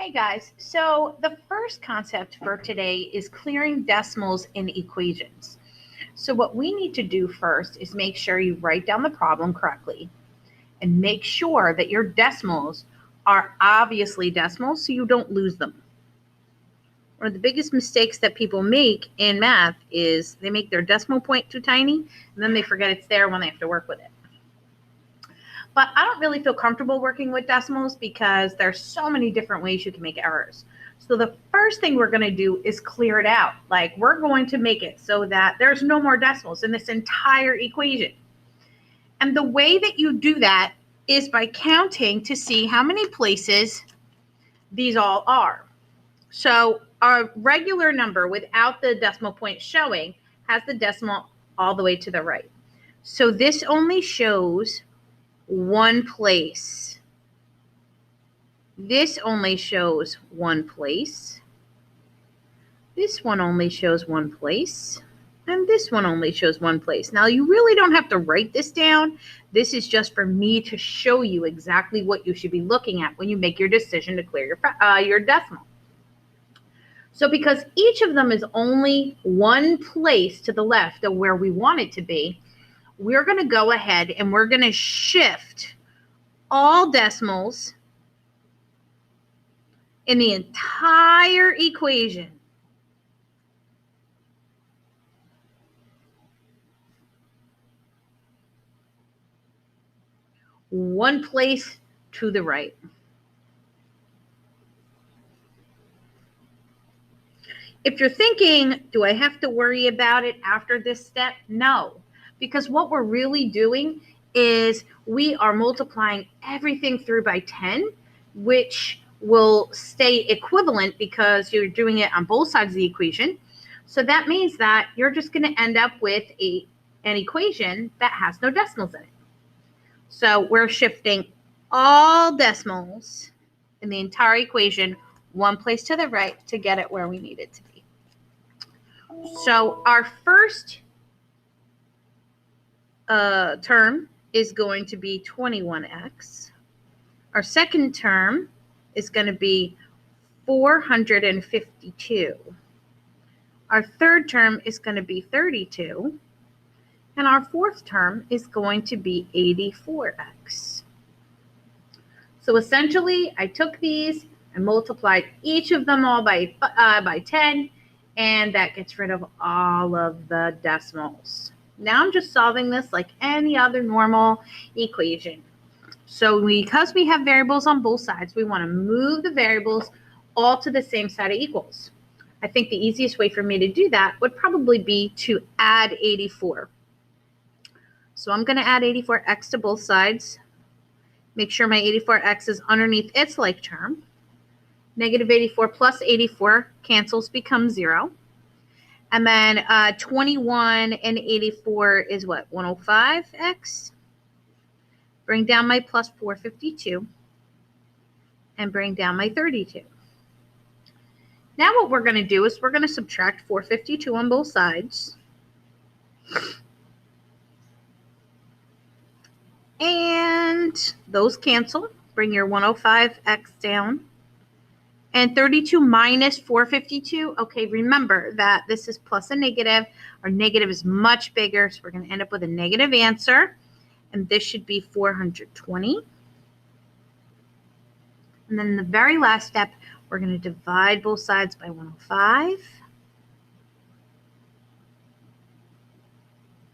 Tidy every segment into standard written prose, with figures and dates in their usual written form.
Hey guys, so the first concept for today is clearing decimals in equations. So what we need to do first is make sure you write down the problem correctly and make sure that your decimals are obviously decimals so you don't lose them. One of the biggest mistakes that people make in math is they make their decimal point too tiny and then they forget it's there when they have to work with it. But I don't really feel comfortable working with decimals because there's so many different ways you can make errors. So the first thing we're going to do is clear it out. Like we're going to make it so that there's no more decimals in this entire equation. And the way that you do that is by counting to see how many places these all are. So our regular number without the decimal point showing has the decimal all the way to the right. So this only shows one place. This only shows one place. This one only shows one place. And this one only shows one place. Now, you really don't have to write this down. This is just for me to show you exactly what you should be looking at when you make your decision to clear your decimal. So because each of them is only one place to the left of where we want it to be, we're going to go ahead and we're going to shift all decimals in the entire equation one place to the right. If you're thinking, do I have to worry about it after this step? No, because what we're really doing is we are multiplying everything through by 10, which will stay equivalent because you're doing it on both sides of the equation. So that means that you're just going to end up with an equation that has no decimals in it. So we're shifting all decimals in the entire equation one place to the right to get it where we need it to be. So our first term is going to be 21x. Our second term is going to be 452. Our third term is going to be 32. And our fourth term is going to be 84x. So essentially, I took these and multiplied each of them all by 10, and that gets rid of all of the decimals. Now I'm just solving this like any other normal equation. So because we have variables on both sides, we want to move the variables all to the same side of equals. I think the easiest way for me to do that would probably be to add 84. So I'm going to add 84x to both sides. Make sure my 84x is underneath its like term. Negative 84 plus 84 cancels, becomes 0. And then 21 and 84 is what? 105x. Bring down my plus 452. And bring down my 32. Now what we're going to do is we're going to subtract 452 on both sides. And those cancel. Bring your 105x down. And 32 minus 452, okay, remember that this is plus a negative. Our negative is much bigger, so we're going to end up with a negative answer. And this should be 420. And then the very last step, we're going to divide both sides by 105.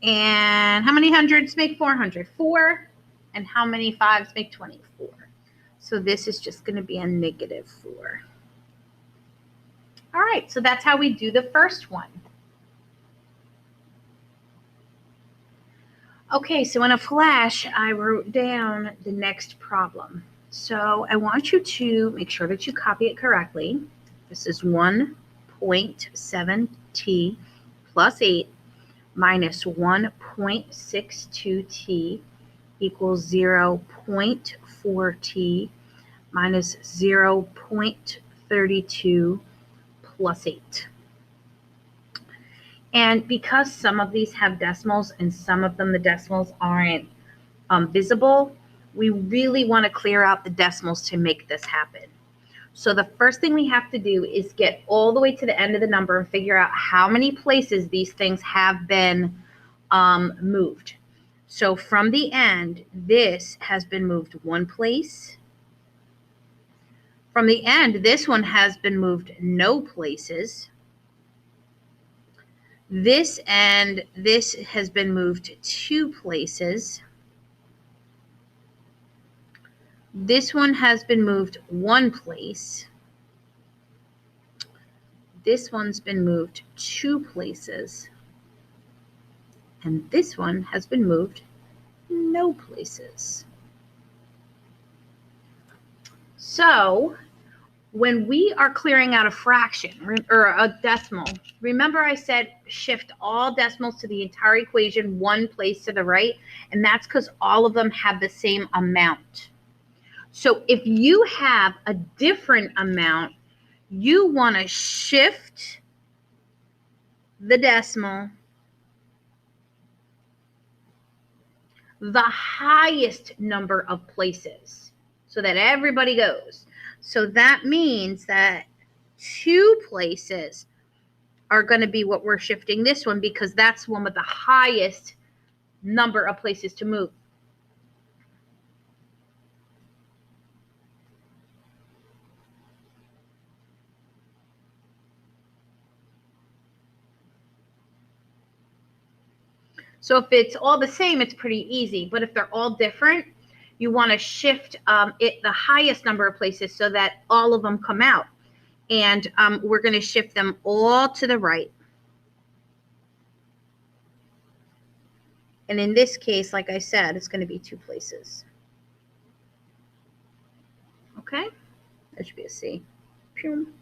And how many hundreds make 400? 4. And how many 5s make 24? So this is just going to be a negative 4. All right, so that's how we do the first one. Okay, so in a flash, I wrote down the next problem. So I want you to make sure that you copy it correctly. This is 1.7t plus 8 minus 1.62t equals 0.4t minus 0.32 plus 8. And because some of these have decimals and some of them the decimals aren't visible, we really want to clear out the decimals to make this happen. So the first thing we have to do is get all the way to the end of the number and figure out how many places these things have been moved. So from the end, this has been moved one place. From the end, this one has been moved no places. This and this has been moved 2 places. This one has been moved 1 place. This one's been moved 2 places. And this one has been moved no places. So when we are clearing out a fraction or a decimal, remember I said shift all decimals to the entire equation 1 place to the right, and that's because all of them have the same amount. So if you have a different amount, you want to shift the decimal the highest number of places so that everybody goes. So that means that 2 places are going to be what we're shifting this one, because that's the one with the highest number of places to move. So if it's all the same, it's pretty easy. But if they're all different, you want to shift it the highest number of places so that all of them come out. And we're going to shift them all to the right. And in this case, like I said, it's going to be 2 places. Okay, that should be a C.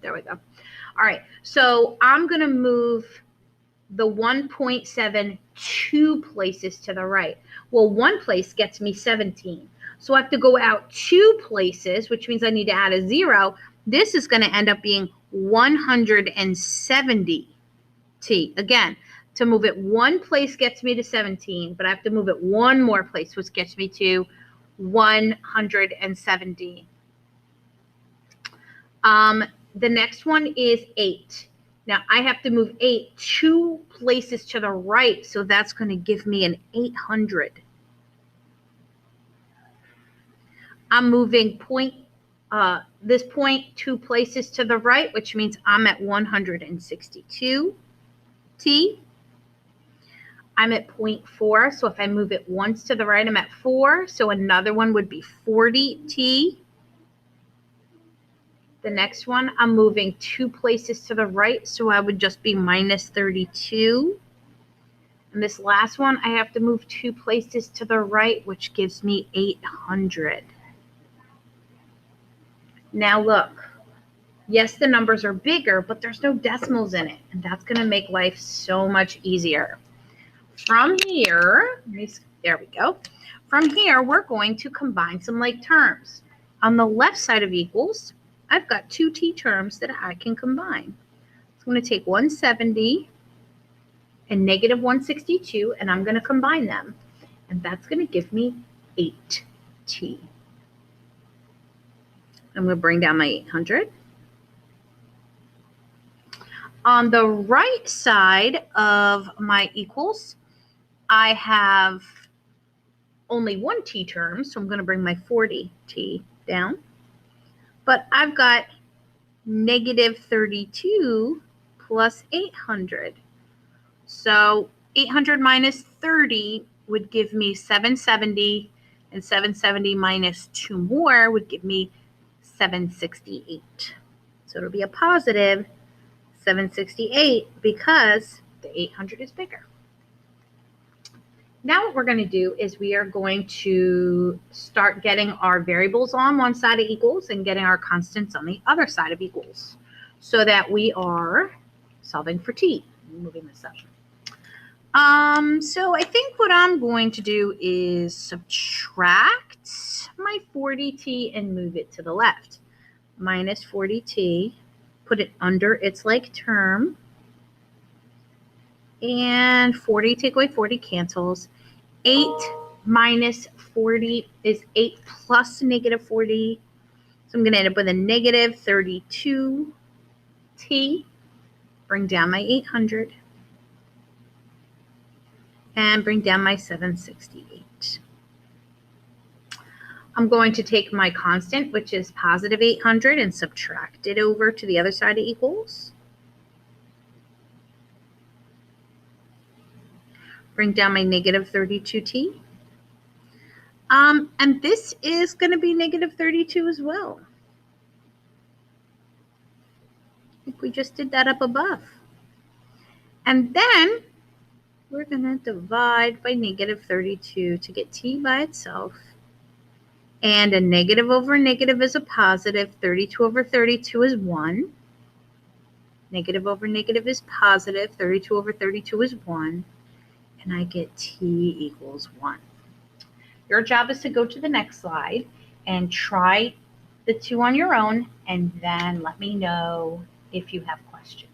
There we go. All right, so I'm going to move the 1.7 2 places to the right. Well, 1 place gets me 17. So I have to go out 2 places, which means I need to add a 0. This is going to end up being 170 T. Again, to move it 1 place gets me to 17, but I have to move it 1 more place, which gets me to 170. The next one is 8. Now I have to move 8 2 places to the right, so that's going to give me an 800. I'm moving this point 2 places to the right, which means I'm at 162 T. I'm at 0.4, so if I move it once to the right, I'm at 4. So another one would be 40 T. The next one, I'm moving 2 places to the right, so I would just be minus 32. And this last one, I have to move 2 places to the right, which gives me 800. Now look, yes, the numbers are bigger, but there's no decimals in it, and that's going to make life so much easier. From here, there we go. From here, we're going to combine some like terms. On the left side of equals, I've got 2 T terms that I can combine. So I'm going to take 170 and negative 162, and I'm going to combine them. And that's going to give me 8T. I'm going to bring down my 800. On the right side of my equals, I have only 1 T term, so I'm going to bring my 40T down. But I've got negative 32 plus 800. So 800 minus 30 would give me 770, and 770 minus 2 more would give me 768. So it'll be a positive 768 because the 800 is bigger. Now what we're going to do is we are going to start getting our variables on one side of equals and getting our constants on the other side of equals so that we are solving for T. I'm moving this up. So I think what I'm going to do is subtract my 40T and move it to the left. Minus 40T, put it under its like term, and 40, take away 40 cancels. 8 minus 40 is 8 plus negative 40, So I'm going to end up with a negative 32t. Bring down my 800. And bring down my 768. I'm going to take my constant, which is positive 800, and subtract it over to the other side of equals. Bring down my negative 32t. And this is going to be negative 32 as well. I think we just did that up above. And then we're going to divide by negative 32 to get t by itself. And a negative over negative is a positive. 32 over 32 is 1. Negative over negative is positive. 32 over 32 is 1. And I get t equals 1. Your job is to go to the next slide and try the two on your own, and then let me know if you have questions.